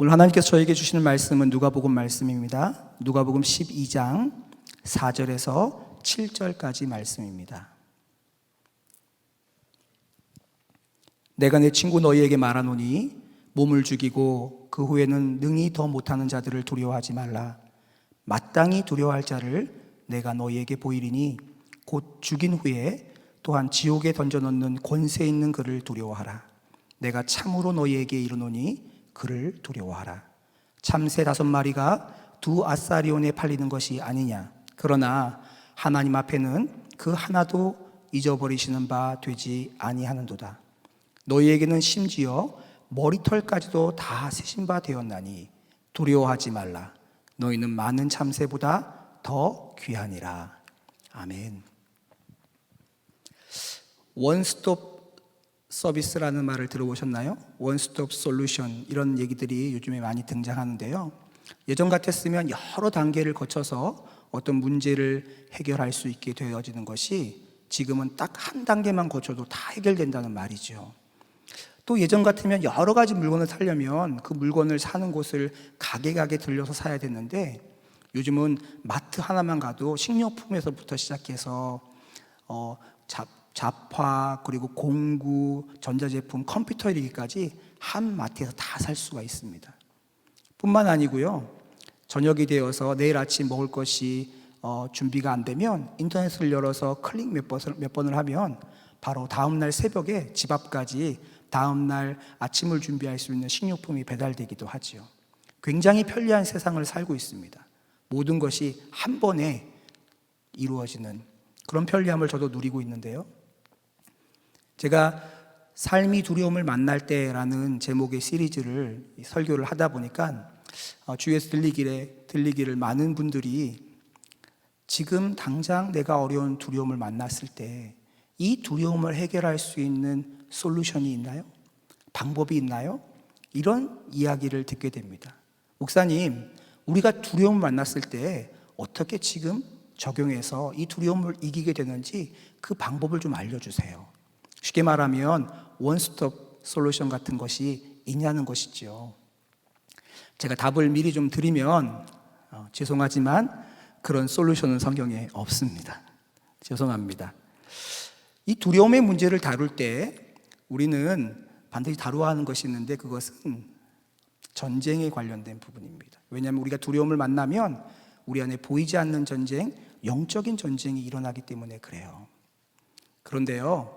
오늘 하나님께서 저에게 주시는 말씀은 누가복음 말씀입니다. 누가복음 12장 4절에서 7절까지 말씀입니다. 내가 내 친구 너희에게 말하노니 몸을 죽이고 그 후에는 능히 더 못하는 자들을 두려워하지 말라. 마땅히 두려워할 자를 내가 너희에게 보이리니 곧 죽인 후에 또한 지옥에 던져넣는 권세 있는 그를 두려워하라. 내가 참으로 너희에게 이르노니 그를 두려워하라. 참새 5마리가 2아사리온에 팔리는 것이 아니냐. 그러나 하나님 앞에는 그 하나도 잊어버리시는 바 되지 아니하는도다. 너희에게는 심지어 머리털까지도 다 세신 바 되었나니 두려워하지 말라. 너희는 많은 참새보다 더 귀하니라. 아멘. 원스톱 서비스라는 말을 들어보셨나요? 원스톱 솔루션, 이런 얘기들이 요즘에 많이 등장하는데요. 예전 같았으면 여러 단계를 거쳐서 어떤 문제를 해결할 수 있게 되어지는 것이 지금은 딱 한 단계만 거쳐도 다 해결된다는 말이죠. 또 예전 같으면 여러 가지 물건을 사려면 그 물건을 사는 곳을 가게 들려서 사야 됐는데, 요즘은 마트 하나만 가도 식료품에서부터 시작해서 잡화, 그리고 공구, 전자제품, 컴퓨터 이르기까지 한 마트에서 다 살 수가 있습니다. 뿐만 아니고요, 저녁이 되어서 내일 아침 먹을 것이 준비가 안 되면 인터넷을 열어서 클릭 몇 번을 하면 바로 다음날 새벽에 집 앞까지 다음날 아침을 준비할 수 있는 식료품이 배달되기도 하지요. 굉장히 편리한 세상을 살고 있습니다. 모든 것이 한 번에 이루어지는 그런 편리함을 저도 누리고 있는데요. 제가 삶이 두려움을 만날 때라는 제목의 시리즈를 설교를 하다 보니까 주위에서 들리기를 많은 분들이 지금 당장 내가 어려운 두려움을 만났을 때 이 두려움을 해결할 수 있는 솔루션이 있나요? 방법이 있나요? 이런 이야기를 듣게 됩니다. 목사님, 우리가 두려움을 만났을 때 어떻게 지금 적용해서 이 두려움을 이기게 되는지 그 방법을 좀 알려주세요. 쉽게 말하면 원스톱 솔루션 같은 것이 있냐는 것이죠. 제가 답을 미리 좀 드리면 죄송하지만 그런 솔루션은 성경에 없습니다. 죄송합니다. 이 두려움의 문제를 다룰 때 우리는 반드시 다루어야 하는 것이 있는데, 그것은 전쟁에 관련된 부분입니다. 왜냐하면 우리가 두려움을 만나면 우리 안에 보이지 않는 전쟁, 영적인 전쟁이 일어나기 때문에 그래요. 그런데요,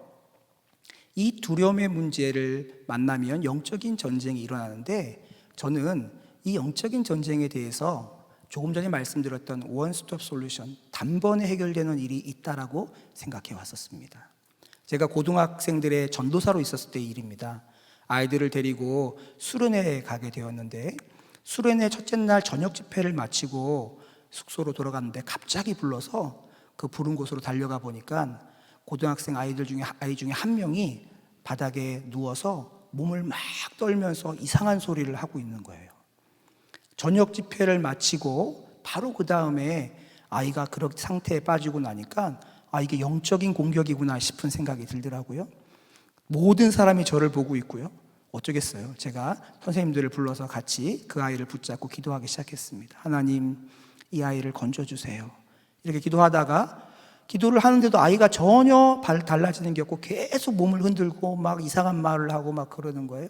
이 두려움의 문제를 만나면 영적인 전쟁이 일어나는데, 저는 이 영적인 전쟁에 대해서 조금 전에 말씀드렸던 원스톱 솔루션, 단번에 해결되는 일이 있다라고 생각해 왔었습니다. 제가 고등학생들의 전도사로 있었을 때의 일입니다. 아이들을 데리고 수련회에 가게 되었는데, 수련회 첫째 날 저녁 집회를 마치고 숙소로 돌아갔는데 갑자기 불러서 그 부른 곳으로 달려가 보니까 고등학생 아이 중에 한 명이 바닥에 누워서 몸을 막 떨면서 이상한 소리를 하고 있는 거예요. 저녁 집회를 마치고 바로 그 다음에 아이가 그런 상태에 빠지고 나니까 이게 영적인 공격이구나 싶은 생각이 들더라고요. 모든 사람이 저를 보고 있고요. 어쩌겠어요. 제가 선생님들을 불러서 같이 그 아이를 붙잡고 기도하기 시작했습니다. 하나님, 이 아이를 건져주세요. 이렇게 기도하다가, 기도를 하는데도 아이가 전혀 달라지는 게 없고 계속 몸을 흔들고 막 이상한 말을 하고 막 그러는 거예요.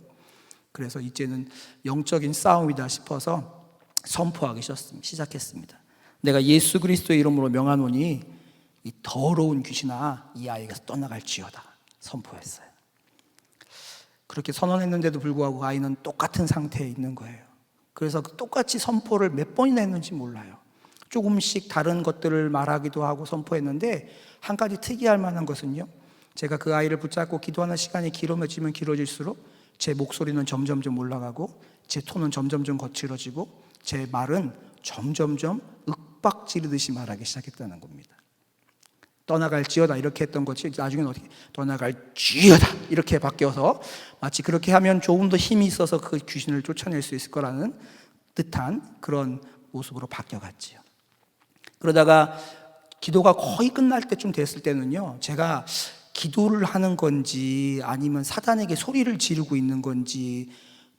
그래서 이제는 영적인 싸움이다 싶어서 선포하기 시작했습니다. 내가 예수 그리스도의 이름으로 명하노니 이 더러운 귀신아, 이 아이에게서 떠나갈지어다 선포했어요. 그렇게 선언했는데도 불구하고 아이는 똑같은 상태에 있는 거예요. 그래서 똑같이 선포를 몇 번이나 했는지 몰라요. 조금씩 다른 것들을 말하기도 하고 선포했는데, 한 가지 특이할 만한 것은요, 제가 그 아이를 붙잡고 기도하는 시간이 길어지면 길어질수록 제 목소리는 점점점 올라가고 제 톤은 점점점 거칠어지고 제 말은 점점점 윽박 지르듯이 말하기 시작했다는 겁니다. 떠나갈지어다 이렇게 했던 것이 나중에는 어떻게 떠나갈지어다 이렇게 바뀌어서 마치 그렇게 하면 조금 더 힘이 있어서 그 귀신을 쫓아낼 수 있을 거라는 듯한 그런 모습으로 바뀌어갔지요. 그러다가 기도가 거의 끝날 때쯤 됐을 때는요, 제가 기도를 하는 건지 아니면 사단에게 소리를 지르고 있는 건지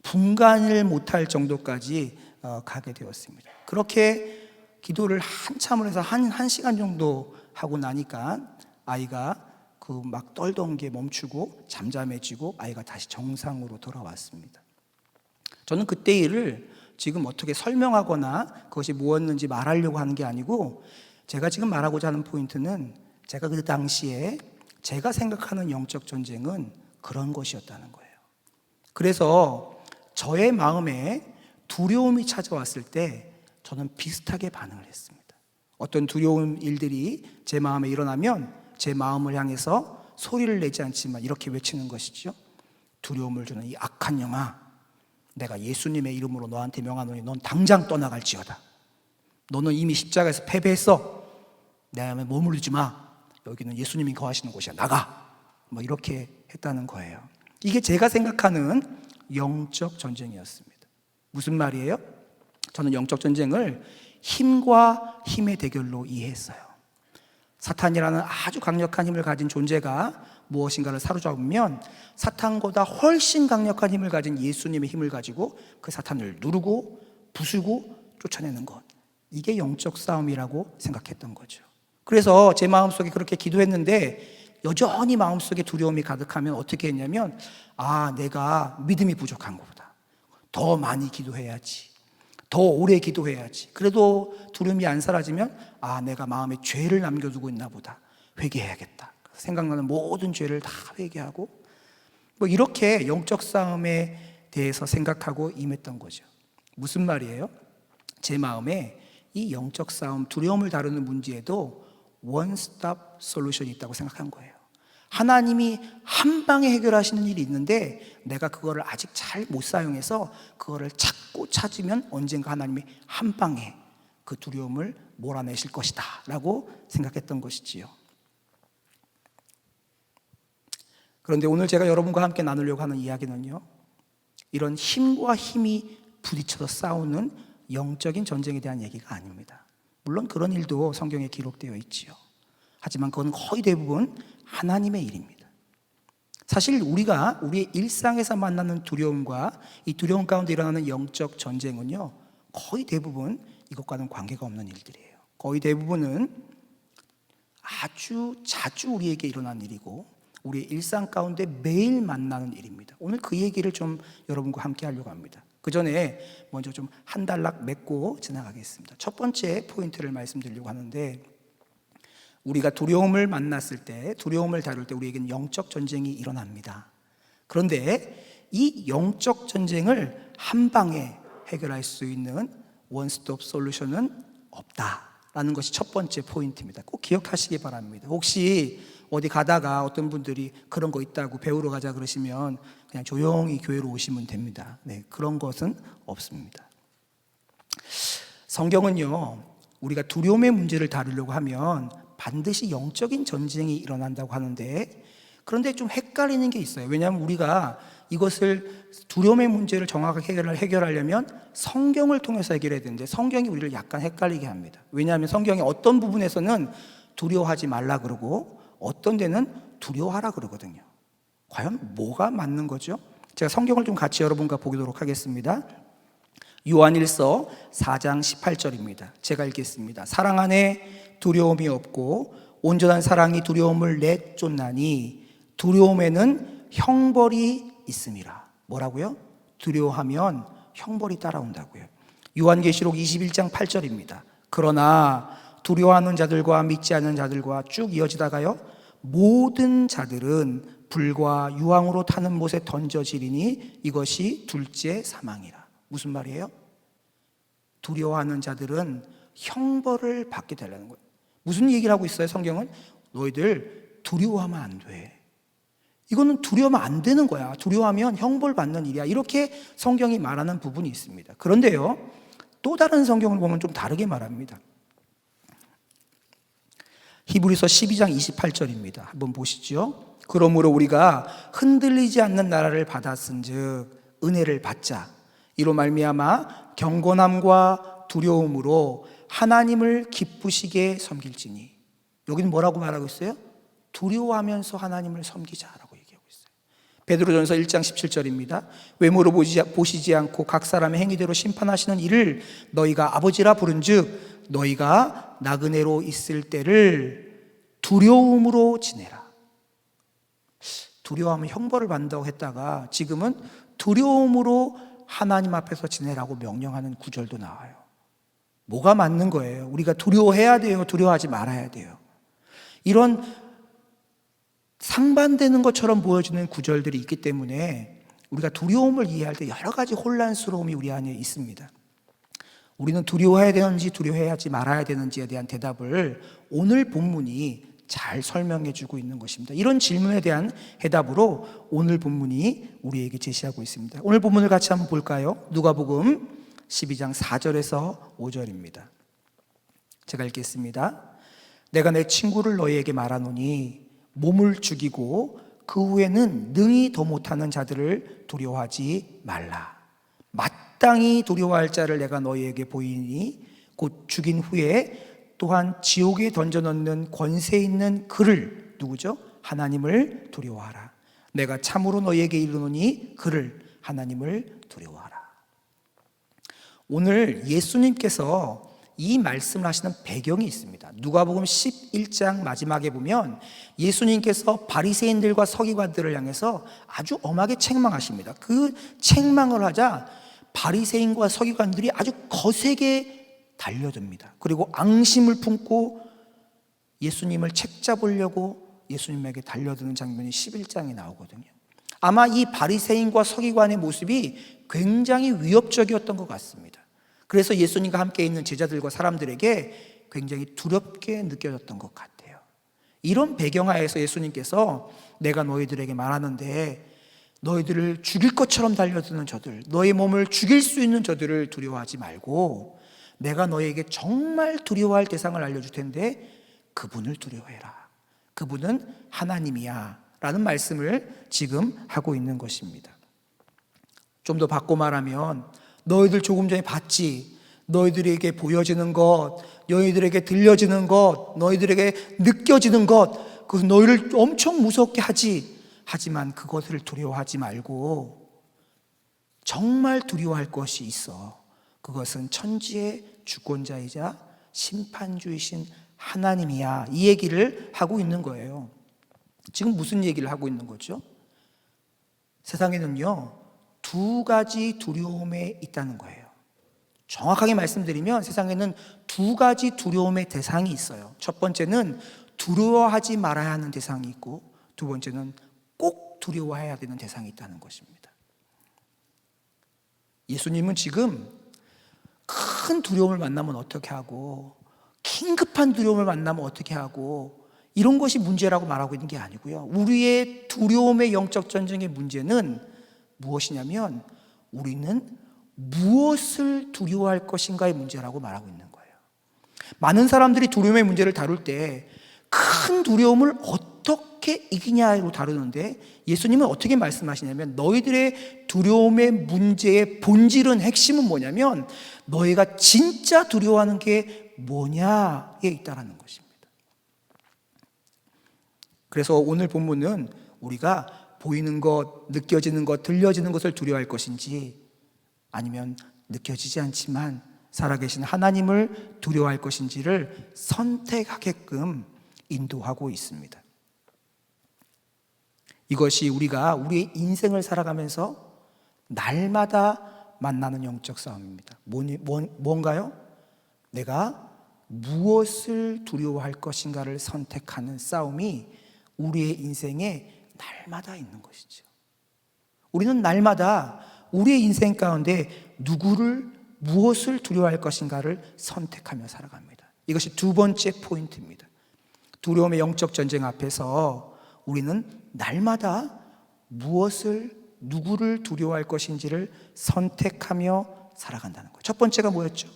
분간을 못할 정도까지 가게 되었습니다. 그렇게 기도를 한참을 해서 한 시간 정도 하고 나니까 아이가 그 막 떨던 게 멈추고 잠잠해지고 아이가 다시 정상으로 돌아왔습니다. 저는 그때 일을 지금 어떻게 설명하거나 그것이 무엇인지 말하려고 하는 게 아니고, 제가 지금 말하고자 하는 포인트는 제가 그 당시에 제가 생각하는 영적 전쟁은 그런 것이었다는 거예요. 그래서 저의 마음에 두려움이 찾아왔을 때 저는 비슷하게 반응을 했습니다. 어떤 두려운 일들이 제 마음에 일어나면 제 마음을 향해서 소리를 내지 않지만 이렇게 외치는 것이죠. 두려움을 주는 이 악한 영아, 내가 예수님의 이름으로 너한테 명하노니 넌 당장 떠나갈지어다. 너는 이미 십자가에서 패배했어. 내 안에 머무르지 마. 여기는 예수님이 거하시는 곳이야. 나가. 뭐 이렇게 했다는 거예요. 이게 제가 생각하는 영적 전쟁이었습니다. 무슨 말이에요? 저는 영적 전쟁을 힘과 힘의 대결로 이해했어요. 사탄이라는 아주 강력한 힘을 가진 존재가 무엇인가를 사로잡으면 사탄보다 훨씬 강력한 힘을 가진 예수님의 힘을 가지고 그 사탄을 누르고 부수고 쫓아내는 것, 이게 영적 싸움이라고 생각했던 거죠. 그래서 제 마음속에 그렇게 기도했는데 여전히 마음속에 두려움이 가득하면 어떻게 했냐면, 내가 믿음이 부족한 것보다 더 많이 기도해야지, 더 오래 기도해야지. 그래도 두려움이 안 사라지면 내가 마음에 죄를 남겨두고 있나 보다, 회개해야겠다. 생각나는 모든 죄를 다 회개하고 뭐 이렇게 영적 싸움에 대해서 생각하고 임했던 거죠. 무슨 말이에요? 제 마음에 이 영적 싸움, 두려움을 다루는 문제에도 원스톱 솔루션이 있다고 생각한 거예요. 하나님이 한 방에 해결하시는 일이 있는데 내가 그거를 아직 잘 못 사용해서 그거를 찾고 찾으면 언젠가 하나님이 한 방에 그 두려움을 몰아내실 것이다 라고 생각했던 것이지요. 그런데 오늘 제가 여러분과 함께 나누려고 하는 이야기는요, 이런 힘과 힘이 부딪혀서 싸우는 영적인 전쟁에 대한 얘기가 아닙니다. 물론 그런 일도 성경에 기록되어 있지요. 하지만 그건 거의 대부분 하나님의 일입니다. 사실 우리가 우리의 일상에서 만나는 두려움과 이 두려움 가운데 일어나는 영적 전쟁은요, 거의 대부분 이것과는 관계가 없는 일들이에요. 거의 대부분은 아주 자주 우리에게 일어난 일이고 우리의 일상 가운데 매일 만나는 일입니다. 오늘 그 얘기를 좀 여러분과 함께 하려고 합니다. 그 전에 먼저 좀 한 단락 맺고 지나가겠습니다. 첫 번째 포인트를 말씀드리려고 하는데, 우리가 두려움을 만났을 때, 두려움을 다룰 때 우리에게는 영적 전쟁이 일어납니다. 그런데 이 영적 전쟁을 한 방에 해결할 수 있는 원스톱 솔루션은 없다라는 것이 첫 번째 포인트입니다. 꼭 기억하시기 바랍니다. 혹시 어디 가다가 어떤 분들이 그런 거 있다고 배우러 가자 그러시면 그냥 조용히 교회로 오시면 됩니다. 그런 것은 없습니다. 성경은요, 우리가 두려움의 문제를 다루려고 하면 반드시 영적인 전쟁이 일어난다고 하는데, 그런데 좀 헷갈리는 게 있어요. 왜냐하면 우리가 이것을 두려움의 문제를 정확하게 해결하려면 성경을 통해서 해결해야 되는데 성경이 우리를 약간 헷갈리게 합니다. 왜냐하면 성경의 어떤 부분에서는 두려워하지 말라 그러고 어떤 데는 두려워하라 그러거든요. 과연 뭐가 맞는 거죠? 제가 성경을 좀 같이 여러분과 보도록 하겠습니다. 요한일서 4장 18절입니다. 제가 읽겠습니다. 사랑 안에 두려움이 없고 온전한 사랑이 두려움을 내쫓나니 두려움에는 형벌이 있음이라. 뭐라고요? 두려워하면 형벌이 따라온다고요. 요한계시록 21장 8절입니다. 그러나 두려워하는 자들과 믿지 않는 자들과 쭉 이어지다가요, 모든 자들은 불과 유황으로 타는 못에 던져지리니 이것이 둘째 사망이라. 무슨 말이에요? 두려워하는 자들은 형벌을 받게 되려는 거예요. 무슨 얘기를 하고 있어요? 성경은 너희들 두려워하면 안 돼. 이거는 두려워하면 안 되는 거야. 두려워하면 형벌 받는 일이야. 이렇게 성경이 말하는 부분이 있습니다. 그런데요, 또 다른 성경을 보면 좀 다르게 말합니다. 히브리서 12장 28절입니다. 한번 보시죠. 그러므로 우리가 흔들리지 않는 나라를 받았은즉 은혜를 받자. 이로 말미암아 경건함과 두려움으로 하나님을 기쁘시게 섬길지니. 여기는 뭐라고 말하고 있어요? 두려워하면서 하나님을 섬기자라고 얘기하고 있어요. 베드로전서 1장 17절입니다. 외모로 보시지 않고 각 사람의 행위대로 심판하시는 이를 너희가 아버지라 부른즉 너희가 나그네로 있을 때를 두려움으로 지내라. 두려워하면 형벌을 받는다고 했다가 지금은 두려움으로 하나님 앞에서 지내라고 명령하는 구절도 나와요. 뭐가 맞는 거예요? 우리가 두려워해야 돼요? 두려워하지 말아야 돼요? 이런 상반되는 것처럼 보여지는 구절들이 있기 때문에 우리가 두려움을 이해할 때 여러 가지 혼란스러움이 우리 안에 있습니다. 우리는 두려워해야 되는지 두려워하지 말아야 되는지에 대한 대답을 오늘 본문이 잘 설명해 주고 있는 것입니다. 이런 질문에 대한 해답으로 오늘 본문이 우리에게 제시하고 있습니다. 오늘 본문을 같이 한번 볼까요? 누가복음 12장 4절에서 5절입니다. 제가 읽겠습니다. 내가 내 친구를 너희에게 말하노니 몸을 죽이고 그 후에는 능히 더 못하는 자들을 두려워하지 말라. 마땅히 두려워할 자를 내가 너희에게 보이니 곧 죽인 후에 또한 지옥에 던져넣는 권세 있는 그를, 누구죠? 하나님을 두려워하라. 내가 참으로 너희에게 이르노니 그를, 하나님을 두려워하라. 오늘 예수님께서 이 말씀을 하시는 배경이 있습니다. 누가복음 11장 마지막에 보면 예수님께서 바리새인들과 서기관들을 향해서 아주 엄하게 책망하십니다. 그 책망을 하자 바리새인과 서기관들이 아주 거세게 달려듭니다. 그리고 앙심을 품고 예수님을 책잡으려고 예수님에게 달려드는 장면이 11장에 나오거든요. 아마 이 바리새인과 서기관의 모습이 굉장히 위협적이었던 것 같습니다. 그래서 예수님과 함께 있는 제자들과 사람들에게 굉장히 두렵게 느껴졌던 것 같아요. 이런 배경하에서 예수님께서 내가 너희들에게 말하는데 너희들을 죽일 것처럼 달려드는 저들, 너희 몸을 죽일 수 있는 저들을 두려워하지 말고 내가 너희에게 정말 두려워할 대상을 알려줄 텐데 그분을 두려워해라. 그분은 하나님이야 라는 말씀을 지금 하고 있는 것입니다. 좀 더 바꿔 말하면 너희들 조금 전에 봤지? 너희들에게 보여지는 것, 너희들에게 들려지는 것, 너희들에게 느껴지는 것, 그것은 너희를 엄청 무섭게 하지. 하지만 그것을 두려워하지 말고 정말 두려워할 것이 있어. 그것은 천지의 주권자이자 심판주이신 하나님이야. 이 얘기를 하고 있는 거예요. 지금 무슨 얘기를 하고 있는 거죠? 세상에는요, 두 가지 두려움에 있다는 거예요. 정확하게 말씀드리면 세상에는 두 가지 두려움의 대상이 있어요. 첫 번째는 두려워하지 말아야 하는 대상이 있고 두 번째는 꼭 두려워해야 되는 대상이 있다는 것입니다. 예수님은 지금 큰 두려움을 만나면 어떻게 하고 긴급한 두려움을 만나면 어떻게 하고 이런 것이 문제라고 말하고 있는 게 아니고요. 우리의 두려움의 영적 전쟁의 문제는 무엇이냐면 우리는 무엇을 두려워할 것인가의 문제라고 말하고 있는 거예요. 많은 사람들이 두려움의 문제를 다룰 때 큰 두려움을 어떻게 이기냐로 다루는데 예수님은 어떻게 말씀하시냐면 너희들의 두려움의 문제의 본질은 핵심은 뭐냐면 너희가 진짜 두려워하는 게 뭐냐에 있다는 것입니다. 그래서 오늘 본문은 우리가 보이는 것, 느껴지는 것, 들려지는 것을 두려워할 것인지 아니면 느껴지지 않지만 살아계신 하나님을 두려워할 것인지를 선택하게끔 인도하고 있습니다. 이것이 우리가 우리의 인생을 살아가면서 날마다 만나는 영적 싸움입니다. 뭔가요? 내가 무엇을 두려워할 것인가를 선택하는 싸움이 우리의 인생에 날마다 있는 것이죠. 우리는 날마다 우리의 인생 가운데 누구를, 무엇을 두려워할 것인가를 선택하며 살아갑니다. 이것이 두 번째 포인트입니다. 두려움의 영적 전쟁 앞에서 우리는 날마다 무엇을, 누구를 두려워할 것인지를 선택하며 살아간다는 거예요. 첫 번째가 뭐였죠?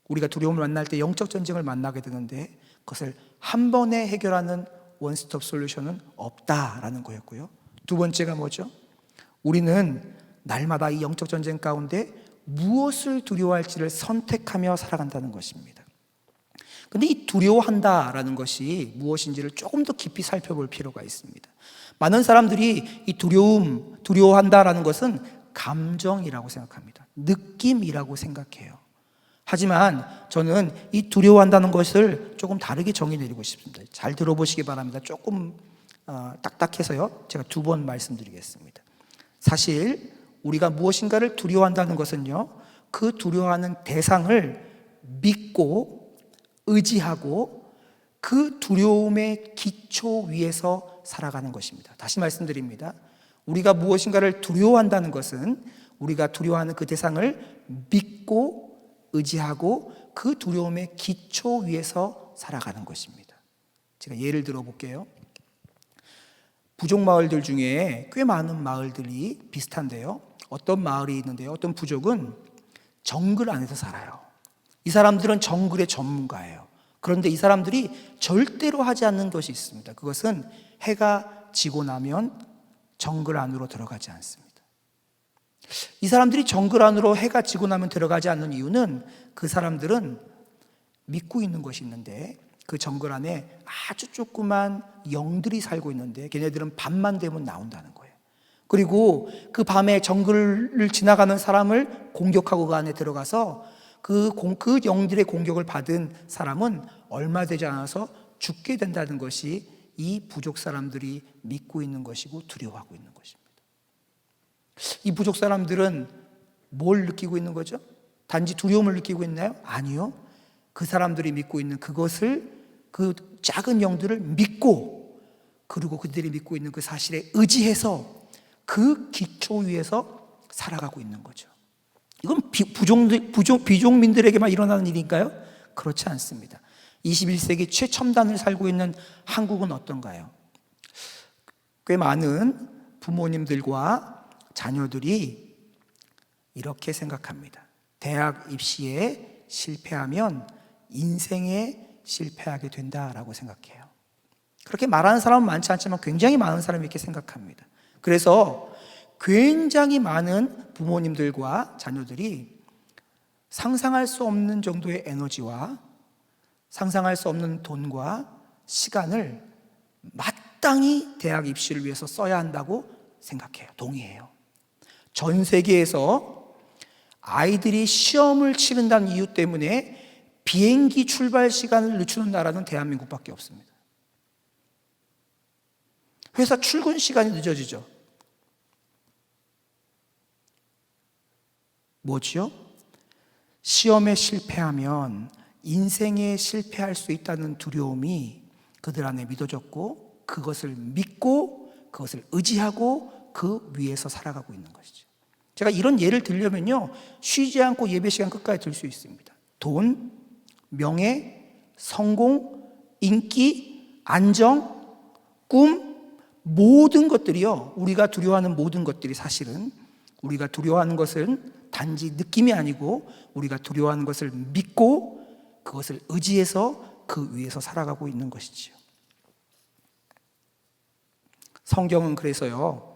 우리가 두려움을 만날 때 영적 전쟁을 만나게 되는데 그것을 한 번에 해결하는 원스톱 솔루션은 없다라는 거였고요. 두 번째가 뭐죠? 우리는 날마다 이 영적 전쟁 가운데 무엇을 두려워할지를 선택하며 살아간다는 것입니다. 근데 이 두려워한다라는 것이 무엇인지를 조금 더 깊이 살펴볼 필요가 있습니다. 많은 사람들이 이 두려워한다라는 것은 감정이라고 생각합니다. 느낌이라고 생각해요. 하지만 저는 이 두려워한다는 것을 조금 다르게 정의 내리고 싶습니다. 잘 들어보시기 바랍니다. 조금 딱딱해서요. 제가 2번 말씀드리겠습니다. 사실 우리가 무엇인가를 두려워한다는 것은요, 그 두려워하는 대상을 믿고 의지하고 그 두려움의 기초 위에서 살아가는 것입니다. 다시 말씀드립니다. 우리가 무엇인가를 두려워한다는 것은 우리가 두려워하는 그 대상을 믿고 의지하고 그 두려움의 기초 위에서 살아가는 것입니다. 제가 예를 들어 볼게요. 부족 마을들 중에 꽤 많은 마을들이 비슷한데요. 어떤 마을이 있는데요. 어떤 부족은 정글 안에서 살아요. 이 사람들은 정글의 전문가예요. 그런데 이 사람들이 절대로 하지 않는 것이 있습니다. 그것은 해가 지고 나면 정글 안으로 들어가지 않습니다. 이 사람들이 정글 안으로 해가 지고 나면 들어가지 않는 이유는 그 사람들은 믿고 있는 것이 있는데 그 정글 안에 아주 조그만 영들이 살고 있는데 걔네들은 밤만 되면 나온다는 거예요. 그리고 그 밤에 정글을 지나가는 사람을 공격하고 그 안에 들어가서 그 영들의 공격을 받은 사람은 얼마 되지 않아서 죽게 된다는 것이 이 부족 사람들이 믿고 있는 것이고 두려워하고 있는 것입니다. 이 부족 사람들은 뭘 느끼고 있는 거죠? 단지 두려움을 느끼고 있나요? 아니요. 그 사람들이 믿고 있는 그것을, 그 작은 영들을 믿고, 그리고 그들이 믿고 있는 그 사실에 의지해서 그 기초 위에서 살아가고 있는 거죠. 이건 비종민들에게만 일어나는 일인가요? 그렇지 않습니다. 21세기 최첨단을 살고 있는 한국은 어떤가요? 꽤 많은 부모님들과 자녀들이 이렇게 생각합니다. 대학 입시에 실패하면 인생에 실패하게 된다라고 생각해요. 그렇게 말하는 사람은 많지 않지만 굉장히 많은 사람이 이렇게 생각합니다. 그래서 굉장히 많은 부모님들과 자녀들이 상상할 수 없는 정도의 에너지와 상상할 수 없는 돈과 시간을 마땅히 대학 입시를 위해서 써야 한다고 생각해요. 동의해요. 전 세계에서 아이들이 시험을 치른다는 이유 때문에 비행기 출발 시간을 늦추는 나라는 대한민국밖에 없습니다. 회사 출근 시간이 늦어지죠. 뭐지요? 시험에 실패하면 인생에 실패할 수 있다는 두려움이 그들 안에 믿어졌고 그것을 믿고 그것을 의지하고 그 위에서 살아가고 있는 것이죠. 제가 이런 예를 들려면요, 쉬지 않고 예배 시간 끝까지 들 수 있습니다. 돈, 명예, 성공, 인기, 안정, 꿈, 모든 것들이요, 우리가 두려워하는 모든 것들이 사실은 우리가 두려워하는 것은 단지 느낌이 아니고 우리가 두려워하는 것을 믿고 그것을 의지해서 그 위에서 살아가고 있는 것이지요. 성경은 그래서요,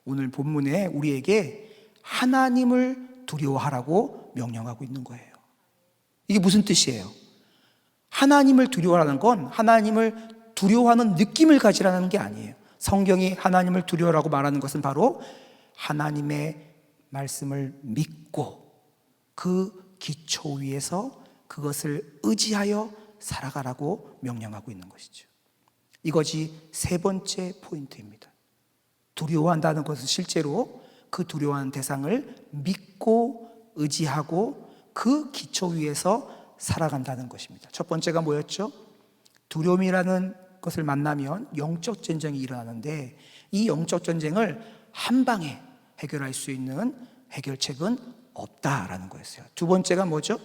오늘 본문에 우리에게 하나님을 두려워하라고 명령하고 있는 거예요. 이게 무슨 뜻이에요? 하나님을 두려워하는 건 하나님을 두려워하는 느낌을 가지라는 게 아니에요. 성경이 하나님을 두려워하라고 말하는 것은 바로 하나님의 말씀을 믿고 그 기초 위에서 그것을 의지하여 살아가라고 명령하고 있는 것이죠. 이것이 세 번째 포인트입니다. 두려워한다는 것은 실제로 그 두려워하는 대상을 믿고 의지하고 그 기초 위에서 살아간다는 것입니다. 첫 번째가 뭐였죠? 두려움이라는 것을 만나면 영적 전쟁이 일어나는데 이 영적 전쟁을 한 방에 해결할 수 있는 해결책은 없다라는 거였어요. 두 번째가 뭐죠?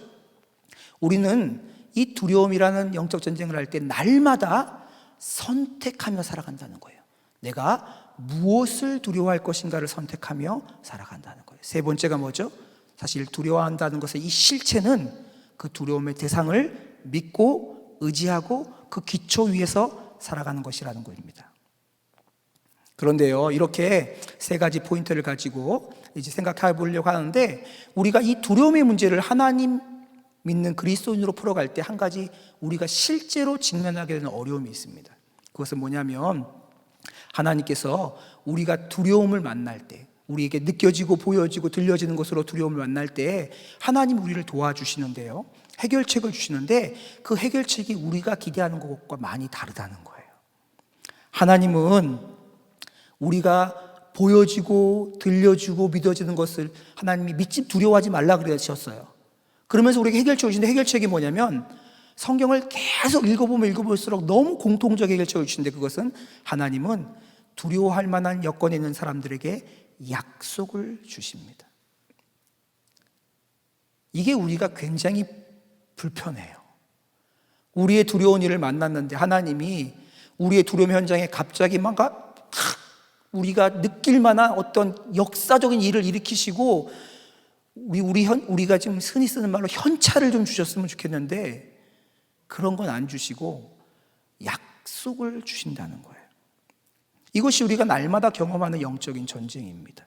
우리는 이 두려움이라는 영적 전쟁을 할 때 날마다 선택하며 살아간다는 거예요. 내가 무엇을 두려워할 것인가를 선택하며 살아간다는 거예요. 세 번째가 뭐죠? 사실 두려워한다는 것의 이 실체는 그 두려움의 대상을 믿고 의지하고 그 기초 위에서 살아가는 것이라는 것입니다. 그런데요, 이렇게 세 가지 포인트를 가지고 이제 생각해 보려고 하는데 우리가 이 두려움의 문제를 하나님의 믿는 그리스도인으로 풀어갈 때 한 가지 우리가 실제로 직면하게 되는 어려움이 있습니다. 그것은 뭐냐면 하나님께서 우리가 두려움을 만날 때, 우리에게 느껴지고 보여지고 들려지는 것으로 두려움을 만날 때 하나님 우리를 도와주시는데요, 해결책을 주시는데 그 해결책이 우리가 기대하는 것과 많이 다르다는 거예요. 하나님은 우리가 보여지고 들려지고 믿어지는 것을 하나님이 믿지 두려워하지 말라 그러셨어요. 그러면서 우리에게 해결책을 주시는데, 해결책이 뭐냐면 성경을 계속 읽어보면 읽어볼수록 너무 공통적 해결책을 주시는데, 그것은 하나님은 두려워할 만한 여건에 있는 사람들에게 약속을 주십니다. 이게 우리가 굉장히 불편해요. 우리의 두려운 일을 만났는데 하나님이 우리의 두려움 현장에 갑자기 뭔가 우리가 느낄 만한 어떤 역사적인 일을 일으키시고 우리가 지금 흔히 쓰는 말로 현찰을 좀 주셨으면 좋겠는데 그런 건 안 주시고 약속을 주신다는 거예요. 이것이 우리가 날마다 경험하는 영적인 전쟁입니다.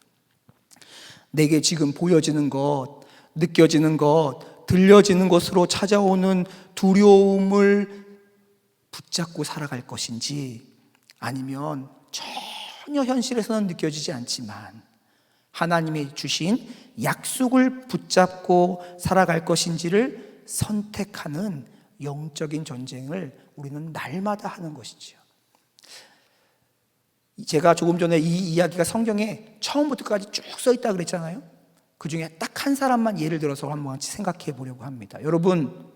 내게 지금 보여지는 것, 느껴지는 것, 들려지는 것으로 찾아오는 두려움을 붙잡고 살아갈 것인지, 아니면 전혀 현실에서는 느껴지지 않지만 하나님이 주신 약속을 붙잡고 살아갈 것인지를 선택하는 영적인 전쟁을 우리는 날마다 하는 것이지요. 제가 조금 전에 이 이야기가 성경에 처음부터 끝까지 쭉 써 있다 그랬잖아요. 그 중에 딱 한 사람만 예를 들어서 한번 같이 생각해 보려고 합니다. 여러분,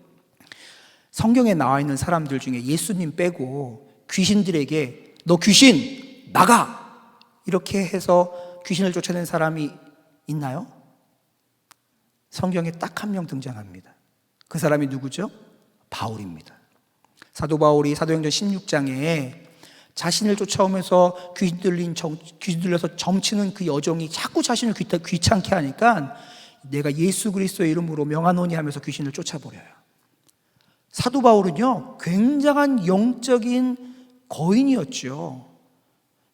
성경에 나와 있는 사람들 중에 예수님 빼고 귀신들에게 너 귀신 나가! 이렇게 해서 귀신을 쫓아낸 사람이 있나요? 성경에 딱 한 명 등장합니다. 그 사람이 누구죠? 바울입니다. 사도 바울이 사도행전 16장에 자신을 쫓아오면서 귀신 들려서 점치는 그 여종이 자꾸 자신을 귀찮게 하니까 내가 예수 그리스도의 이름으로 명하노니 하면서 귀신을 쫓아버려요. 사도 바울은요, 굉장한 영적인 거인이었죠.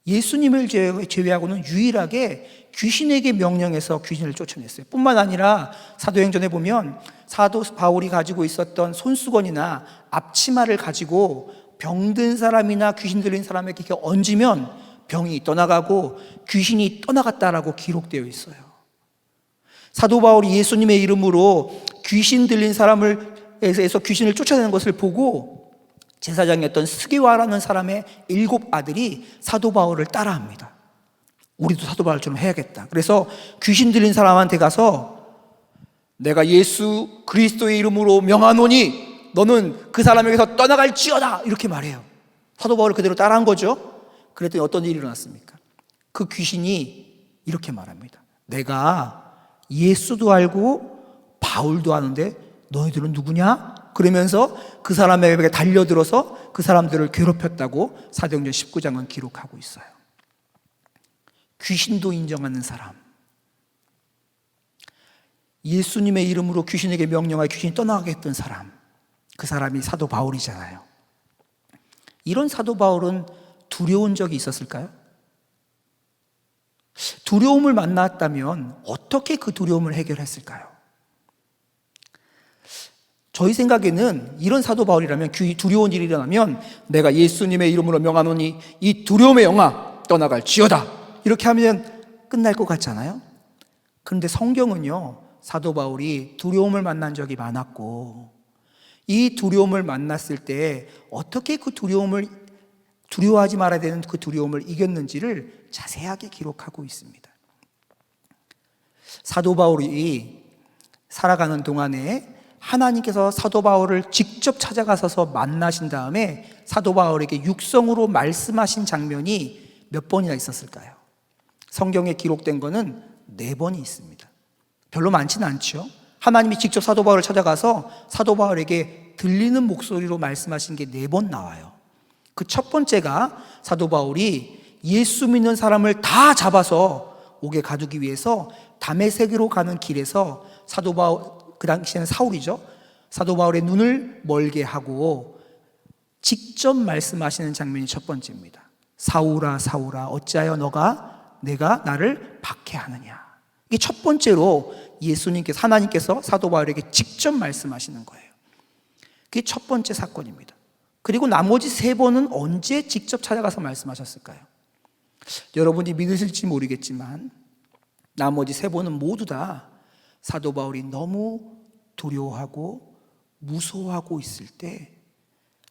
예수님을 제외하고는 유일하게 귀신에게 명령해서 귀신을 쫓아냈어요. 뿐만 아니라 사도행전에 보면 사도 바울이 가지고 있었던 손수건이나 앞치마를 가지고 병든 사람이나 귀신 들린 사람에게 이렇게 얹으면 병이 떠나가고 귀신이 떠나갔다라고 기록되어 있어요. 사도 바울이 예수님의 이름으로 귀신 들린 사람에서 귀신을 쫓아내는 것을 보고 제사장이었던 스게와라는 사람의 7 아들이 사도 바울을 따라합니다. 우리도 사도 바울처럼 해야겠다. 그래서 귀신 들린 사람한테 가서 내가 예수 그리스도의 이름으로 명하노니 너는 그 사람에게서 떠나갈지어다 이렇게 말해요. 사도 바울을 그대로 따라한 거죠. 그랬더니 어떤 일이 일어났습니까? 그 귀신이 이렇게 말합니다. 내가 예수도 알고 바울도 아는데 너희들은 누구냐? 그러면서 그 사람에게 달려들어서 그 사람들을 괴롭혔다고 사도행전 19장은 기록하고 있어요. 귀신도 인정하는 사람, 예수님의 이름으로 귀신에게 명령하여 귀신이 떠나가게 했던 사람, 그 사람이 사도 바울이잖아요. 이런 사도 바울은 두려운 적이 있었을까요? 두려움을 만났다면 어떻게 그 두려움을 해결했을까요? 저희 생각에는 이런 사도 바울이라면 두려운 일이 일어나면 내가 예수님의 이름으로 명하노니 이 두려움의 영아 떠나갈지어다 이렇게 하면 끝날 것 같잖아요. 그런데 성경은요, 사도 바울이 두려움을 만난 적이 많았고 이 두려움을 만났을 때 어떻게 그 두려워하지 말아야 되는 그 두려움을 이겼는지를 자세하게 기록하고 있습니다. 사도 바울이 살아가는 동안에 하나님께서 사도 바울을 직접 찾아가셔서 만나신 다음에 사도 바울에게 육성으로 말씀하신 장면이 몇 번이나 있었을까요? 성경에 기록된 거는 4번이 있습니다. 별로 많지는 않죠. 하나님이 직접 사도 바울을 찾아가서 사도 바울에게 들리는 목소리로 말씀하신 게 4번 나와요. 그 첫 번째가 사도 바울이 예수 믿는 사람을 다 잡아서 옥에 가두기 위해서 다메섹으로 가는 길에서 사도 바울, 그 당시에는 사울이죠. 사도 바울의 눈을 멀게 하고 직접 말씀하시는 장면이 첫 번째입니다. 사울아 사울아 어찌하여 내가 나를 박해하느냐. 이게 첫 번째로 하나님께서 사도 바울에게 직접 말씀하시는 거예요. 그게 첫 번째 사건입니다. 그리고 나머지 세 번은 언제 직접 찾아가서 말씀하셨을까요? 여러분이 믿으실지 모르겠지만 나머지 세 번은 모두 다 사도 바울이 너무 두려워하고 무서워하고 있을 때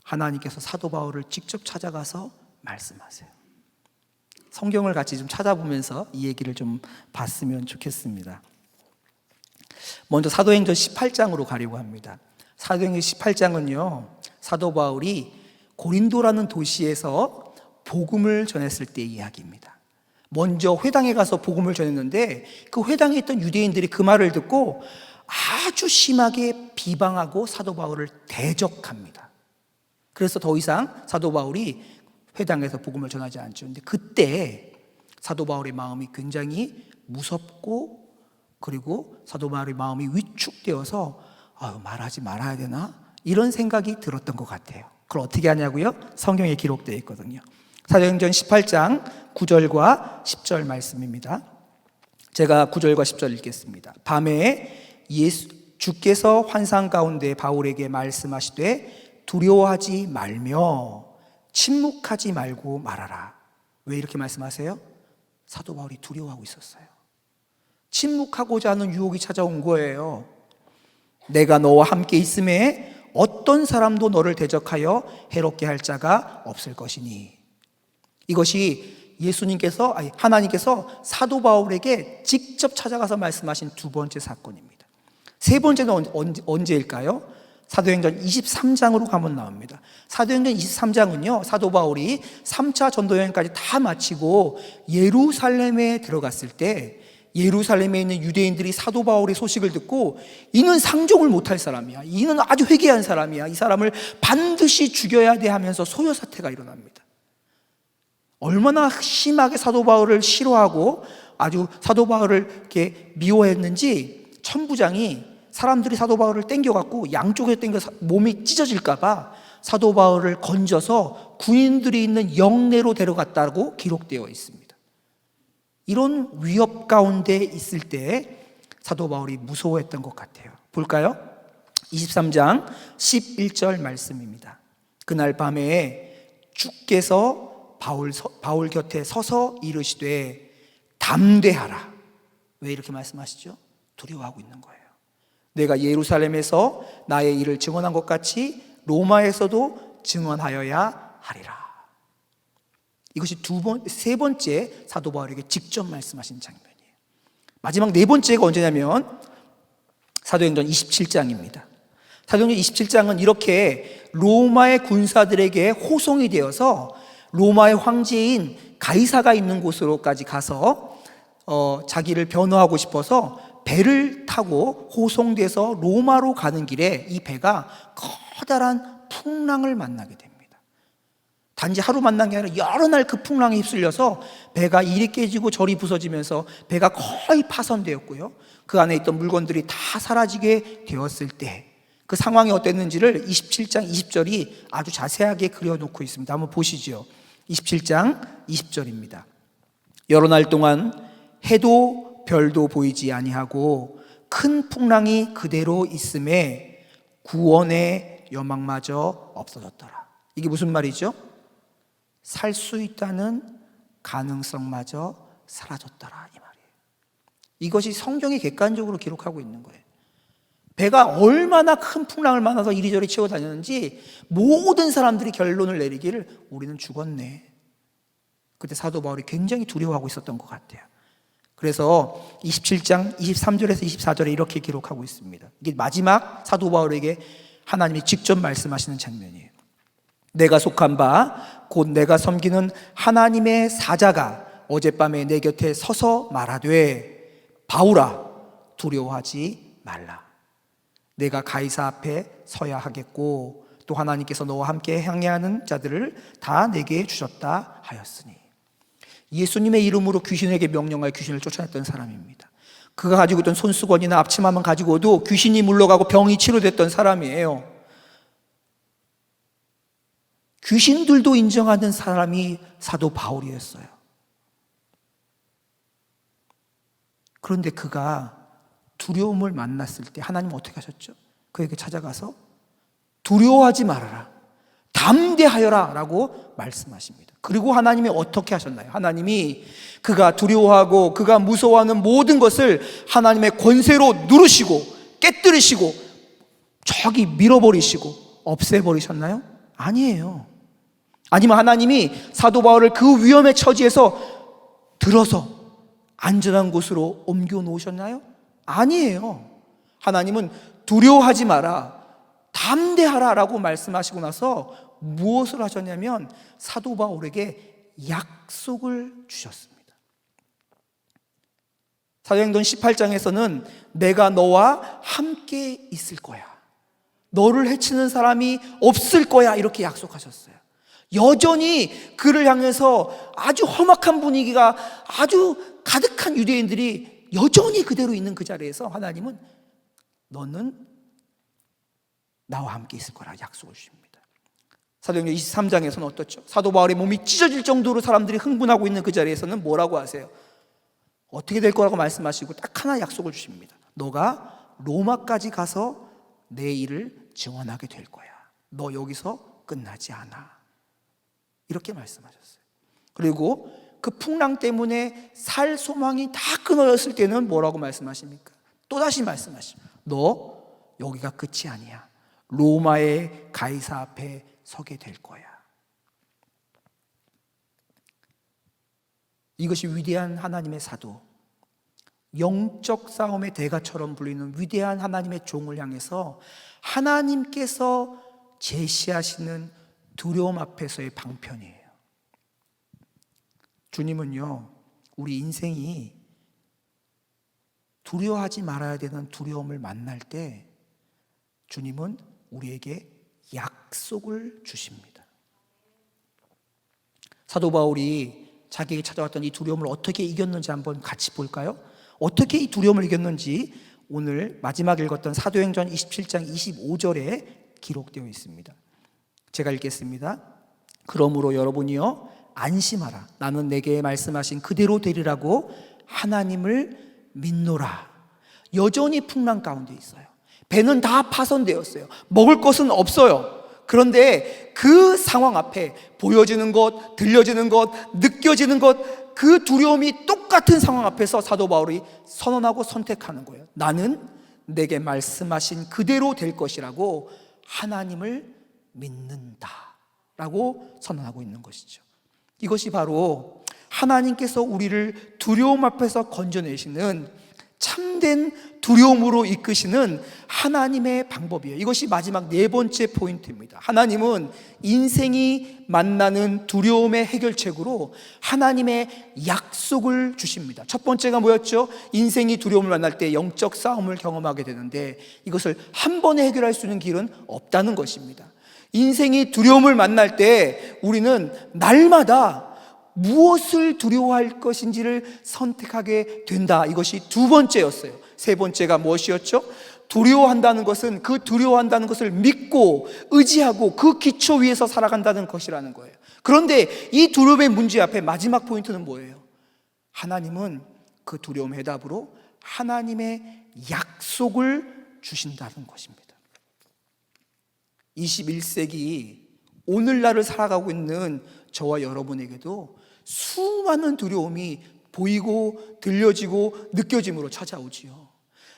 하나님께서 사도 바울을 직접 찾아가서 말씀하세요. 성경을 같이 좀 찾아보면서 이 얘기를 좀 봤으면 좋겠습니다. 먼저 사도행전 18장으로 가려고 합니다. 사도행전 18장은요, 사도 바울이 고린도라는 도시에서 복음을 전했을 때 이야기입니다. 먼저 회당에 가서 복음을 전했는데 그 회당에 있던 유대인들이 그 말을 듣고 아주 심하게 비방하고 사도 바울을 대적합니다. 그래서 더 이상 사도 바울이 회당에서 복음을 전하지 않죠. 근데 그때 사도 바울의 마음이 굉장히 무섭고, 그리고 사도 바울의 마음이 위축되어서 말하지 말아야 되나? 이런 생각이 들었던 것 같아요. 그걸 어떻게 하냐고요? 성경에 기록되어 있거든요. 사도행전 18장 9절과 10절 말씀입니다. 제가 9절과 10절 읽겠습니다. 밤에 주께서 환상 가운데 바울에게 말씀하시되 두려워하지 말며 침묵하지 말고 말하라. 왜 이렇게 말씀하세요? 사도 바울이 두려워하고 있었어요. 침묵하고자 하는 유혹이 찾아온 거예요. 내가 너와 함께 있음에 어떤 사람도 너를 대적하여 해롭게 할 자가 없을 것이니. 이것이 하나님께서 사도 바울에게 직접 찾아가서 말씀하신 두 번째 사건입니다. 세 번째는 언제일까요? 사도행전 23장으로 가면 나옵니다. 사도행전 23장은요, 사도 바울이 3차 전도여행까지 다 마치고 예루살렘에 들어갔을 때 예루살렘에 있는 유대인들이 사도 바울의 소식을 듣고 이는 상종을 못할 사람이야, 이는 아주 회개한 사람이야, 이 사람을 반드시 죽여야 돼 하면서 소요 사태가 일어납니다. 얼마나 심하게 사도 바울을 싫어하고 아주 사도 바울을 이렇게 미워했는지 천부장이 사람들이 사도 바울을 땡겨갖고 양쪽에 땡겨서 몸이 찢어질까봐 사도 바울을 건져서 군인들이 있는 영내로 데려갔다고 기록되어 있습니다. 이런 위협 가운데 있을 때 사도 바울이 무서워했던 것 같아요. 볼까요? 23장 11절 말씀입니다. 그날 밤에 주께서 바울 곁에 서서 이르시되 담대하라. 왜 이렇게 말씀하시죠? 두려워하고 있는 거예요. 내가 예루살렘에서 나의 일을 증언한 것 같이 로마에서도 증언하여야 하리라. 이것이 세 번째 사도 바울에게 직접 말씀하신 장면이에요. 마지막 네 번째가 언제냐면 사도행전 27장입니다. 사도행전 27장은 이렇게 로마의 군사들에게 호송이 되어서 로마의 황제인 가이사가 있는 곳으로까지 가서 자기를 변호하고 싶어서 배를 타고 호송돼서 로마로 가는 길에 이 배가 커다란 풍랑을 만나게 됩니다. 단지 하루 만난 게 아니라 여러 날 그 풍랑에 휩쓸려서 배가 이리 깨지고 저리 부서지면서 배가 거의 파손되었고요, 그 안에 있던 물건들이 다 사라지게 되었을 때 그 상황이 어땠는지를 27장 20절이 아주 자세하게 그려놓고 있습니다. 한번 보시죠. 27장 20절입니다. 여러 날 동안 해도 별도 보이지 아니하고 큰 풍랑이 그대로 있음에 구원의 여망마저 없어졌더라. 이게 무슨 말이죠? 살 수 있다는 가능성마저 사라졌더라, 이 말이에요. 이것이 성경이 객관적으로 기록하고 있는 거예요. 배가 얼마나 큰 풍랑을 만나서 이리저리 치고 다녔는지 모든 사람들이 결론을 내리기를 우리는 죽었네. 그때 사도 바울이 굉장히 두려워하고 있었던 것 같아요. 그래서 27장 23절에서 24절에 이렇게 기록하고 있습니다. 이게 마지막 사도 바울에게 하나님이 직접 말씀하시는 장면이에요. 내가 속한 바 곧 내가 섬기는 하나님의 사자가 어젯밤에 내 곁에 서서 말하되 바울아 두려워하지 말라. 내가 가이사 앞에 서야 하겠고 또 하나님께서 너와 함께 항해하는 자들을 다 내게 주셨다 하였으니. 예수님의 이름으로 귀신에게 명령하여 귀신을 쫓아냈던 사람입니다. 그가 가지고 있던 손수건이나 앞치마만 가지고도 귀신이 물러가고 병이 치료됐던 사람이에요. 귀신들도 인정하는 사람이 사도 바울이었어요. 그런데 그가 두려움을 만났을 때 하나님 어떻게 하셨죠? 그에게 찾아가서 두려워하지 말아라, 담대하여라 라고 말씀하십니다. 그리고 하나님이 어떻게 하셨나요? 하나님이 그가 두려워하고 그가 무서워하는 모든 것을 하나님의 권세로 누르시고 깨뜨리시고 저기 밀어버리시고 없애버리셨나요? 아니에요. 아니면 하나님이 사도 바울을 그 위험의 처지에서 들어서 안전한 곳으로 옮겨 놓으셨나요? 아니에요. 하나님은 두려워하지 마라, 담대하라 라고 말씀하시고 나서 무엇을 하셨냐면 사도 바울에게 약속을 주셨습니다. 사도행전 18장에서는 내가 너와 함께 있을 거야, 너를 해치는 사람이 없을 거야, 이렇게 약속하셨어요. 여전히 그를 향해서 아주 험악한 분위기가 아주 가득한 유대인들이 여전히 그대로 있는 그 자리에서 하나님은 너는 나와 함께 있을 거라 약속을 주십니다. 사도행전 23장에서는 어떻죠? 사도 바울의 몸이 찢어질 정도로 사람들이 흥분하고 있는 그 자리에서는 뭐라고 하세요? 어떻게 될 거라고 말씀하시고 딱 하나 약속을 주십니다. 너가 로마까지 가서 내 일을 증언하게 될 거야. 너 여기서 끝나지 않아. 이렇게 말씀하셨어요. 그리고 그 풍랑 때문에 살 소망이 다 끊어졌을 때는 뭐라고 말씀하십니까? 또다시 말씀하십니다. 너 여기가 끝이 아니야. 로마의 가이사 앞에 서게 될 거야. 이것이 위대한 하나님의 사도, 영적 싸움의 대가처럼 불리는 위대한 하나님의 종을 향해서 하나님께서 제시하시는 두려움 앞에서의 방편이에요. 주님은요, 우리 인생이 두려워하지 말아야 되는 두려움을 만날 때 주님은 우리에게 약속을 주십니다. 사도 바울이 자기에게 찾아왔던 이 두려움을 어떻게 이겼는지 한번 같이 볼까요? 어떻게 이 두려움을 이겼는지 오늘 마지막 읽었던 사도행전 27장 25절에 기록되어 있습니다. 제가 읽겠습니다. 그러므로 여러분이요 안심하라. 나는 내게 말씀하신 그대로 되리라고 하나님을 믿노라. 여전히 풍랑 가운데 있어요. 배는 다 파손되었어요. 먹을 것은 없어요. 그런데 그 상황 앞에 보여지는 것, 들려지는 것, 느껴지는 것, 그 두려움이 똑같은 상황 앞에서 사도 바울이 선언하고 선택하는 거예요. 나는 내게 말씀하신 그대로 될 것이라고 하나님을 믿는다 라고 선언하고 있는 것이죠. 이것이 바로 하나님께서 우리를 두려움 앞에서 건져내시는 참된 두려움으로 이끄시는 하나님의 방법이에요. 이것이 마지막 네 번째 포인트입니다. 하나님은 인생이 만나는 두려움의 해결책으로 하나님의 약속을 주십니다. 첫 번째가 뭐였죠? 인생이 두려움을 만날 때 영적 싸움을 경험하게 되는데 이것을 한 번에 해결할 수 있는 길은 없다는 것입니다. 인생이 두려움을 만날 때 우리는 날마다 무엇을 두려워할 것인지를 선택하게 된다. 이것이 두 번째였어요. 세 번째가 무엇이었죠? 두려워한다는 것은 그 두려워한다는 것을 믿고 의지하고 그 기초 위에서 살아간다는 것이라는 거예요. 그런데 이 두려움의 문제 앞에 마지막 포인트는 뭐예요? 하나님은 그 두려움의 해답으로 하나님의 약속을 주신다는 것입니다. 21세기 오늘날을 살아가고 있는 저와 여러분에게도 수많은 두려움이 보이고 들려지고 느껴짐으로 찾아오지요.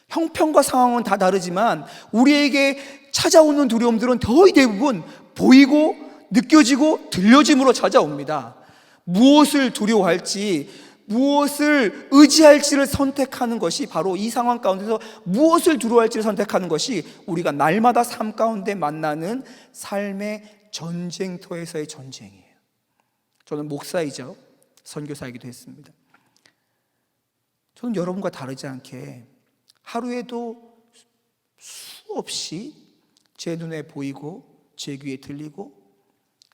형편과 상황은 다 다르지만 우리에게 찾아오는 두려움들은 거의 대부분 보이고 느껴지고 들려짐으로 찾아옵니다. 무엇을 두려워할지, 무엇을 의지할지를 선택하는 것이 바로 이 상황 가운데서 무엇을 두려워할지를 선택하는 것이 우리가 날마다 삶 가운데 만나는 삶의 전쟁터에서의 전쟁이에요. 저는 목사이죠. 선교사이기도 했습니다. 저는 여러분과 다르지 않게 하루에도 수없이 제 눈에 보이고 제 귀에 들리고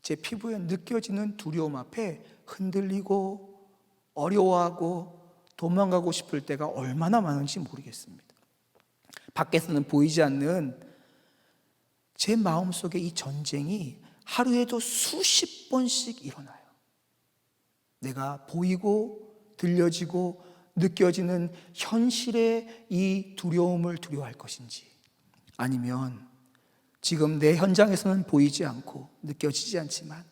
제 피부에 느껴지는 두려움 앞에 흔들리고 어려워하고 도망가고 싶을 때가 얼마나 많은지 모르겠습니다. 밖에서는 보이지 않는 제 마음속에 이 전쟁이 하루에도 수십 번씩 일어나요. 내가 보이고 들려지고 느껴지는 현실의 이 두려움을 두려워할 것인지, 아니면 지금 내 현장에서는 보이지 않고 느껴지지 않지만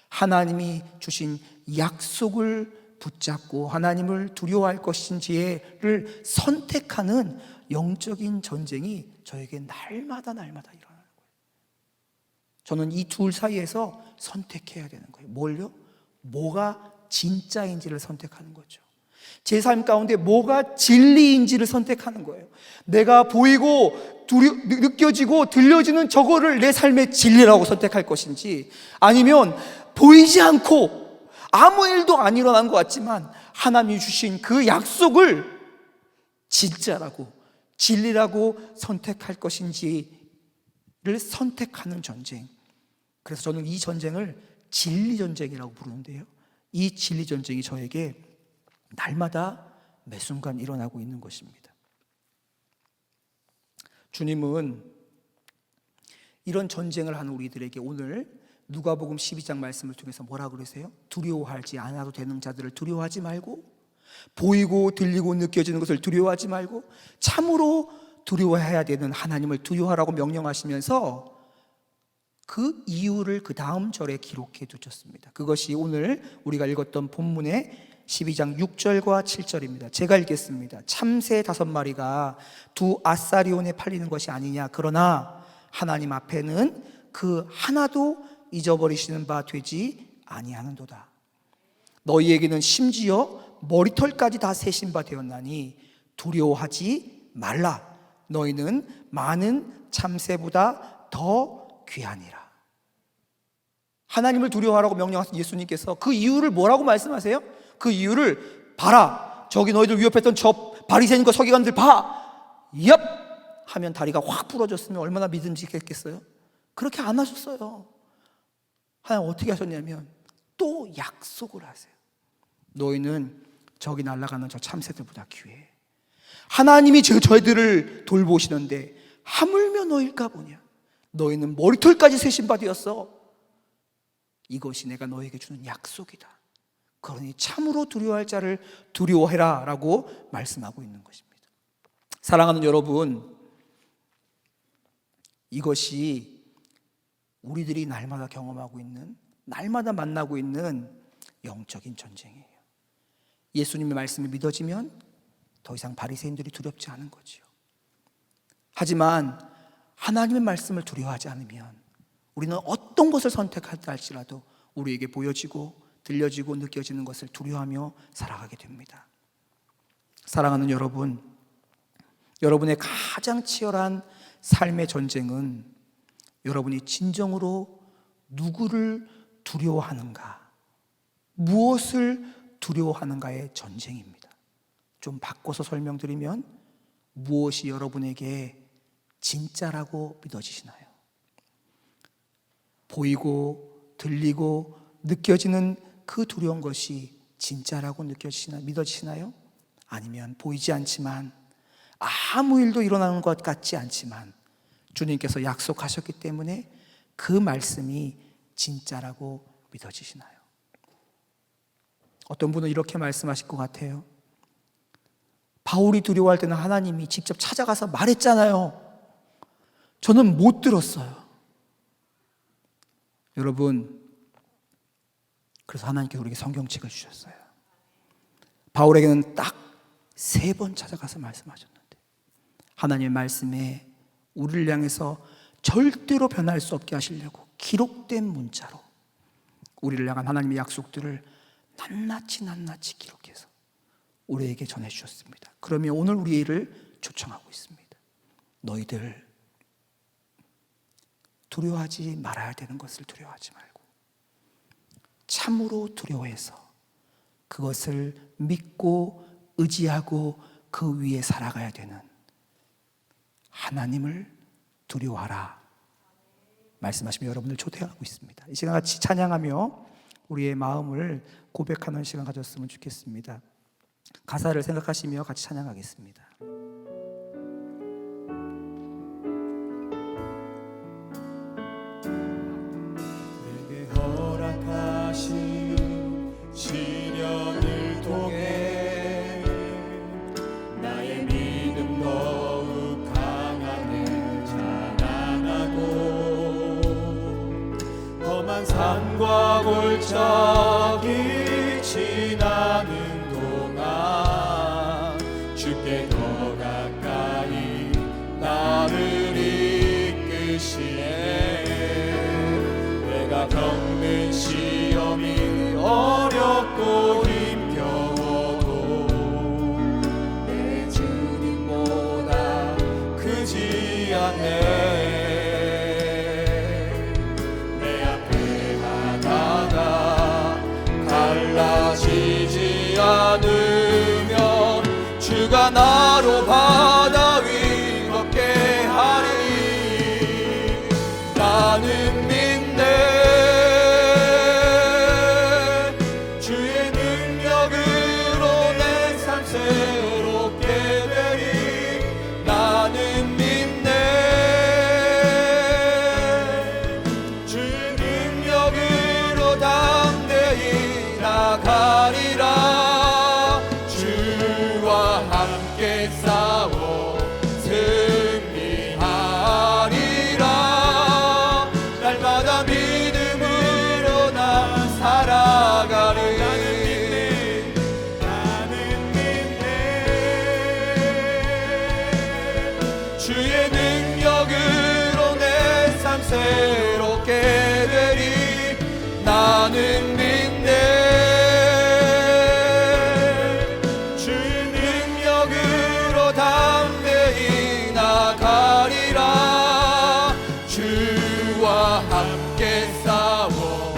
하나님이 주신 약속을 붙잡고 하나님을 두려워할 것인지를 선택하는 영적인 전쟁이 저에게 날마다 일어나는 거예요. 저는 이 둘 사이에서 선택해야 되는 거예요. 뭘요? 뭐가 진짜인지를 선택하는 거죠. 제 삶 가운데 뭐가 진리인지를 선택하는 거예요. 내가 보이고 느껴지고 들려지는 저거를 내 삶의 진리라고 선택할 것인지, 아니면 보이지 않고 아무 일도 안 일어난 것 같지만 하나님이 주신 그 약속을 진짜라고, 진리라고 선택할 것인지를 선택하는 전쟁. 그래서 저는 이 전쟁을 진리 전쟁이라고 부르는데요, 이 진리 전쟁이 저에게 날마다 매 순간 일어나고 있는 것입니다. 주님은 이런 전쟁을 하는 우리들에게 오늘 누가복음 12장 말씀을 통해서 뭐라 그러세요? 두려워하지 않아도 되는 자들을 두려워하지 말고, 보이고 들리고 느껴지는 것을 두려워하지 말고, 참으로 두려워해야 되는 하나님을 두려워하라고 명령하시면서 그 이유를 그 다음 절에 기록해 두셨습니다. 그것이 오늘 우리가 읽었던 본문의 12장 6절과 7절입니다. 제가 읽겠습니다. 참새 5마리가 두 아사리온에 팔리는 것이 아니냐. 그러나 하나님 앞에는 그 하나도 잊어버리시는 바 되지 아니하는도다. 너희에게는 심지어 머리털까지 다 세신 바 되었나니 두려워하지 말라. 너희는 많은 참새보다 더 귀하니라. 하나님을 두려워하라고 명령하신 예수님께서 그 이유를 뭐라고 말씀하세요? 그 이유를 봐라, 저기 너희들 위협했던 저 바리새인과 서기관들 봐, 얍 하면 다리가 확 부러졌으면 얼마나 믿음직했겠어요? 그렇게 안 하셨어요. 하나님 어떻게 하셨냐면 또 약속을 하세요. 너희는 저기 날아가는 저 참새들보다 귀해. 하나님이 저희들을 돌보시는데 하물며 너희일까 보냐. 너희는 머리털까지 세신 바 되었어. 이것이 내가 너에게 주는 약속이다. 그러니 참으로 두려워할 자를 두려워해라 라고 말씀하고 있는 것입니다. 사랑하는 여러분, 이것이 우리들이 날마다 경험하고 있는, 날마다 만나고 있는 영적인 전쟁이에요. 예수님의 말씀이 믿어지면 더 이상 바리새인들이 두렵지 않은 거지요. 하지만 하나님의 말씀을 두려워하지 않으면 우리는 어떤 것을 선택할다 할지라도 우리에게 보여지고 들려지고 느껴지는 것을 두려워하며 살아가게 됩니다. 사랑하는 여러분, 여러분의 가장 치열한 삶의 전쟁은 여러분이 진정으로 누구를 두려워하는가, 무엇을 두려워하는가의 전쟁입니다. 좀 바꿔서 설명드리면 무엇이 여러분에게 진짜라고 믿어지시나요? 보이고 들리고 느껴지는 그 두려운 것이 진짜라고 믿어지시나요? 아니면 보이지 않지만 아무 일도 일어나는 것 같지 않지만 주님께서 약속하셨기 때문에 그 말씀이 진짜라고 믿어지시나요? 어떤 분은 이렇게 말씀하실 것 같아요. 바울이 두려워할 때는 하나님이 직접 찾아가서 말했잖아요. 저는 못 들었어요. 여러분, 그래서 하나님께서 우리에게 성경책을 주셨어요. 바울에게는 딱 3번 찾아가서 말씀하셨는데 하나님의 말씀에 우리를 향해서 절대로 변할 수 없게 하시려고 기록된 문자로 우리를 향한 하나님의 약속들을 낱낱이 기록해서 우리에게 전해주셨습니다. 그러면 오늘 우리를 초청하고 있습니다. 너희들 두려워하지 말아야 되는 것을 두려워하지 말고 참으로 두려워해서 그것을 믿고 의지하고 그 위에 살아가야 되는 하나님을 두려워하라 말씀하시며 여러분을 초대하고 있습니다. 이 시간 같이 찬양하며 우리의 마음을 고백하는 시간 가졌으면 좋겠습니다. 가사를 생각하시며 같이 찬양하겠습니다. 내게 허락하신 시련을 통해 세월적이 지나는 동안 주께 더 가까이 나를 이끄시네. 내가 겪는 시험이 어렵고 힘겨워도 내 주님보다 크지 않네. 내 앞에 바다가 갈라지지 않으면 주가 나로 바다 위 걷게 하리. 나는 믿네. 주의 능력으로 내 삶 새롭게 되리. 나는 믿네. 주의 능력으로 담대히 나가리라. 주와 함께 싸워 승리하리라. 날마다 믿음으로 나 살아가리. 나는 믿네. 주의 능력으로 내 삶 새롭게 되리. 나는 믿네. 주의 능력으로 담대히 나가리라. 주와 함께 싸워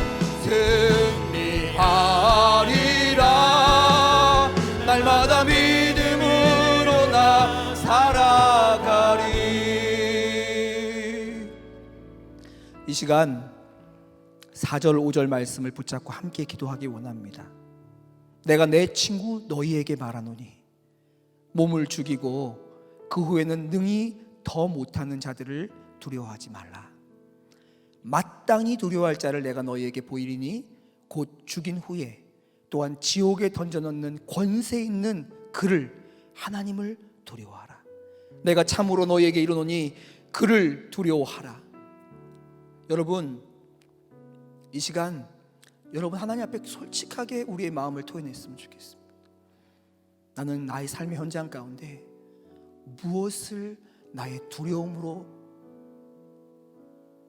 승리하리라. 날마다 믿음으로 나 살아가리. 이 시간 4절 5절 말씀을 붙잡고 함께 기도하기 원합니다. 내가 내 친구 너희에게 말하노니 몸을 죽이고 그 후에는 능히 더 못하는 자들을 두려워하지 말라. 마땅히 두려워할 자를 내가 너희에게 보이리니 곧 죽인 후에 또한 지옥에 던져넣는 권세 있는 그를 하나님을 두려워하라. 내가 참으로 너희에게 이르노니 그를 두려워하라. 여러분, 이 시간 여러분 하나님 앞에 솔직하게 우리의 마음을 토해냈으면 좋겠습니다. 나는 나의 삶의 현장 가운데 무엇을 나의 두려움으로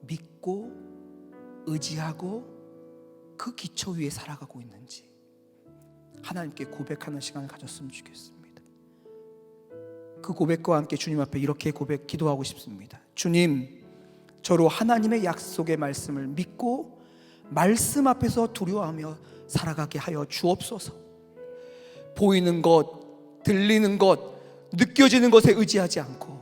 믿고 의지하고 그 기초 위에 살아가고 있는지 하나님께 고백하는 시간을 가졌으면 좋겠습니다. 그 고백과 함께 주님 앞에 이렇게 기도하고 싶습니다. 주님, 저로 하나님의 약속의 말씀을 믿고 말씀 앞에서 두려워하며 살아가게 하여 주옵소서. 보이는 것, 들리는 것, 느껴지는 것에 의지하지 않고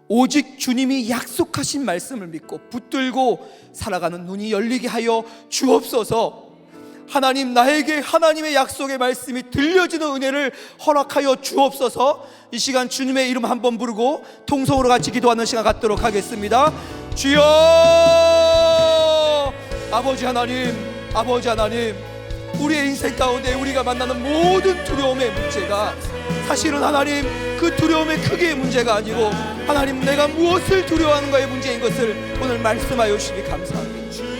오직 주님이 약속하신 말씀을 믿고 붙들고 살아가는 눈이 열리게 하여 주옵소서. 하나님, 나에게 하나님의 약속의 말씀이 들려지는 은혜를 허락하여 주옵소서. 이 시간 주님의 이름 한번 부르고 통성으로 같이 기도하는 시간 갖도록 하겠습니다. 주여! 아버지 하나님, 아버지 하나님, 우리의 인생 가운데 우리가 만나는 모든 두려움의 문제가 사실은 하나님 그 두려움의 크기의 문제가 아니고 하나님 내가 무엇을 두려워하는가의 문제인 것을 오늘 말씀하여 주시기 감사합니다.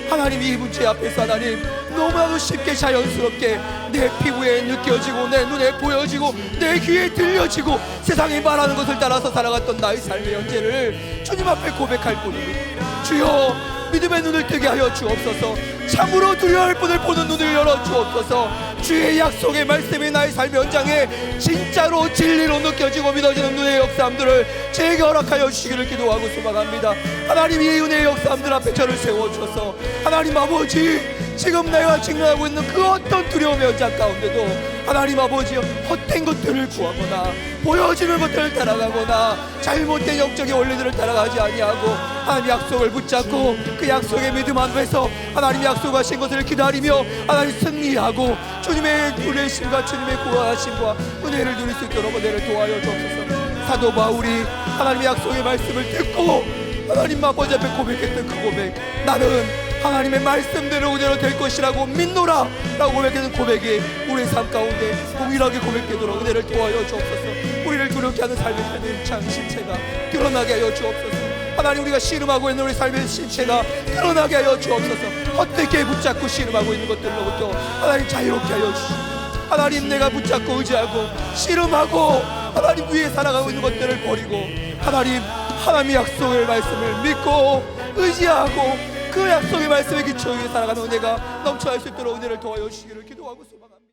하나님, 이 문제 앞에서 하나님 너무나도 쉽게 자연스럽게 내 피부에 느껴지고 내 눈에 보여지고 내 귀에 들려지고 세상이 말하는 것을 따라서 살아갔던 나의 삶의 현재를 주님 앞에 고백할 뿐입니다. 주여, 믿음의 눈을 뜨게 하여 주옵소서. 참으로 두려워할 분을 보는 눈을 열어 주옵소서. 주의 약속의 말씀이 나의 삶의 현장에 진짜로 진리로 느껴지고 믿어지는 눈의 역사함들을 제게 허락하여 주시기를 기도하고 소망합니다. 하나님, 이 은혜의 역사함들 앞에 저를 세워주셔서 하나님 아버지, 지금 내가 직면하고 있는 그 어떤 두려움의 현장 가운데도 하나님 아버지, 헛된 것들을 구하거나 보여지는 것들을 따라가거나 잘못된 영적인 원리들을 따라가지 아니하고 하나님 약속을 붙잡고 그 약속의 믿음 안에서 하나님 약속하신 것을 기다리며 하나님 승리하고 주님의 은혜심과 주님의 구하심과 은혜를 누릴 수 있도록 은혜를 도와여 주옵소서. 사도 바울이 하나님의 약속의 말씀을 듣고 하나님 아버지 앞에 고백했던 그 고백, 나는 하나님의 말씀대로 그대로 될 것이라고 믿노라 라고 고백하는 고백이 우리의 삶 가운데 동일하게 고백되도록 은혜를 도와여 주옵소서. 우리를 두렵게 하는 삶의 현장 실체가 드러나게 하여 주옵소서. 하나님, 우리가 씨름하고 있는 우리 삶의 신체가 드러나게 하여 주옵소서. 헛되게 붙잡고 씨름하고 있는 것들로부터 하나님 자유롭게 하여 주시옵소서. 하나님, 내가 붙잡고 의지하고 씨름하고 하나님 위에 살아가고 있는 것들을 버리고 하나님의 약속의 말씀을 믿고 의지하고 그 약속의 말씀에 기초 위에 살아가는 은혜가 넘쳐날 수 있도록 은혜를 도와주시기를 기도하고 소망합니다.